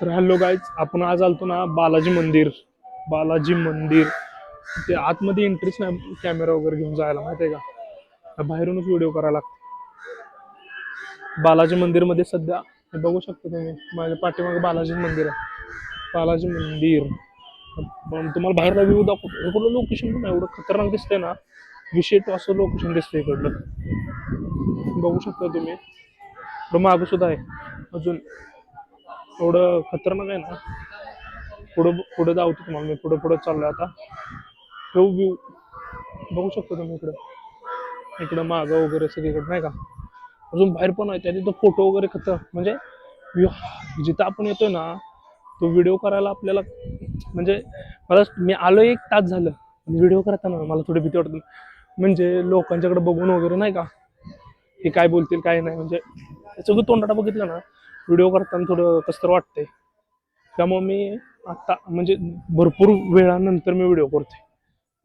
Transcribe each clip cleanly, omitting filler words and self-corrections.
तर hello guys, आपण आज आलतो ना बालाजी मंदिर. बालाजी मंदिर ते आतमध्ये एंट्रीच नाही कॅमेरा वगैरे घेऊन जायला, माहिती आहे का? बाहेरूनच व्हिडिओ करायला लागतो. बालाजी मंदिर मध्ये सध्या हे बघू शकता तुम्ही, माझ्या पाठीमागे बालाजी मंदिर आहे. बालाजी मंदिर तुम्हाला बाहेरला व्ह्यू दाखवतो. इकडलं लोकेशन पण एवढं खतरनाक दिसतंय ना, विशेष असं लोकेशन दिसतंय इकडलं. बघू शकता तुम्ही, पुढं मागं सुद्धा आहे अजून. एवढं खतरनाक आहे ना. पुढं पुढे जाऊतो तुम्हाला मी, पुढे पुढे चाललोय आता. तो व्ह्यू बघू शकतो तुम्ही इकडं मागं वगैरे सगळीकडे, नाही का? अजून बाहेर पण आहे, त्या तिथं फोटो वगैरे म्हणजे जिथं आपण येतोय ना, तो व्हिडिओ करायला आपल्याला म्हणजे मी आलो 1 तास झालं. व्हिडिओ करताना मला थोडी भीती वाटते, म्हणजे लोकांच्याकडे बघून वगैरे, नाही का, हे काय बोलतील काय नाही. म्हणजे सगळं तोंडाटा बघितलं ना, व्हिडिओ करताना थोडं कसं तर वाटतंय. त्यामुळे मी आता म्हणजे भरपूर वेळानंतर मी व्हिडिओ करतोय.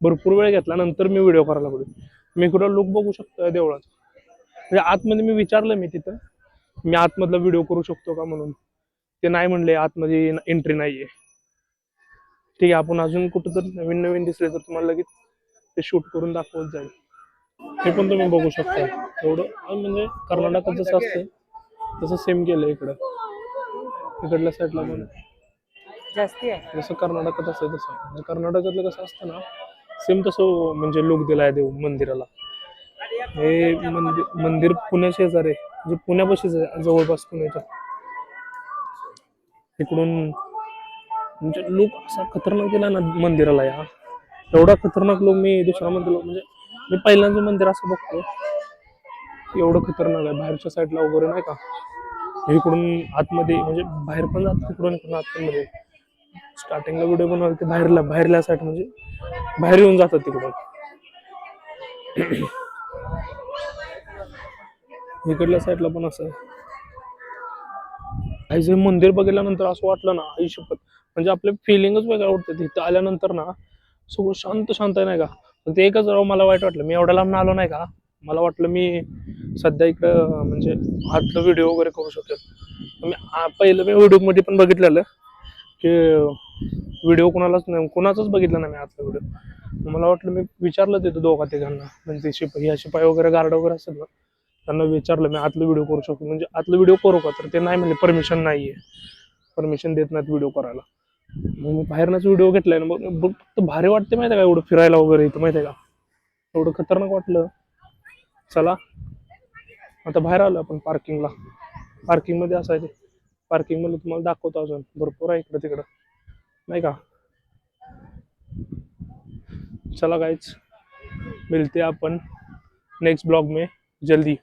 भरपूर वेळ घेतल्यानंतर मी व्हिडिओ करायला लागलो. मी इकडं लुक बघू शकतो देवळाचा. म्हणजे आतमध्ये मी विचारलं मी तिथं, मी आतमधला व्हिडिओ करू शकतो का म्हणून. ते नाही म्हणले, आतमध्ये एंट्री नाहीये. ठीक आहे, आपण अजून कुठं तर नवीन नवीन दिसले तर तुम्हाला लगेच ते शूट करून दाखवत जाईल. हे पण तुम्ही बघू शकता. एवढं म्हणजे कर्नाटकात जसं असतं तसं सेम केलं इकडं. इकडल्या साईडला पण जास्ती आहे. जसं कर्नाटकात असतं तसं. कर्नाटकातलं कसं असतं ना, सेम तसं म्हणजे लुक दिलाय देव मंदिराला. हे मंदिर पुण्या शेजारी आहे, म्हणजे पुण्यापाशीच आहे, जवळपास पुण्याच्या. इकडून म्हणजे लुक असा खतरनाक दिला ना मंदिराला. या एवढा खतरनाक लुक मी दुसरा मंदिर म्हणजे मी पहिल्यांदा मंदिर असं बघतो, एवढं खतरनाक आहे. बाहेरच्या साईडला वगैरे, नाही का, इकडून आतमध्ये म्हणजे बाहेर पण जात इकडून आतमध्ये. स्टार्टिंगला व्हिडिओ बनवला ते बाहेरल्या साईड म्हणजे बाहेर येऊन जातात तिकडून. इकडल्या साईडला पण असं आहे. जे मंदिर बघितल्यानंतर असं वाटलं ना, आई शपथ, म्हणजे आपले फिलिंगच वेगळं वाटतं. तिथं आल्यानंतर ना सगळं शांत शांत आहे, नाही का. पण ते एकच राव मला वाईट वाटलं, मी एवढ्या लांब आलो, नाही का. मला वाटलं मी सध्या इकडं म्हणजे आतलं व्हिडिओ वगैरे करू शकेल. पहिलं मी व्हिडिओ मध्ये पण बघितलेलं की व्हिडिओ कोणाचाच बघितला नाही मी आतला व्हिडिओ. मला वाटलं, मी विचारलं तिथं दोघा तिघांना, म्हणजे शिपाई वगैरे गार्ड वगैरे असेल ना, त्यांना विचारलं मी आतलं व्हिडिओ करू शकतो, म्हणजे आतलं व्हिडिओ करू का, तर ते नाही म्हणजे परमिशन नाहीये, परमिशन देत नाहीत व्हिडिओ करायला. मग मी बाहेरनच व्हिडिओ घेतलाय ना. मग फक्त भारी वाटते, माहिती आहे का, एवढं फिरायला वगैरे इथं, माहिती आहे का. एवढं खतरनाक वाटलं. चला आता बाहेर आलो आपण पार्किंगला. पार्किंग मध्ये असायचे, पार्किंग मध्ये तुम्हाला दाखवतो, अजून भरपूर आहे इकडं तिकडं, नाही का. चला गाइस, मिलते हैं अपन नेक्स्ट ब्लॉग में जल्दी.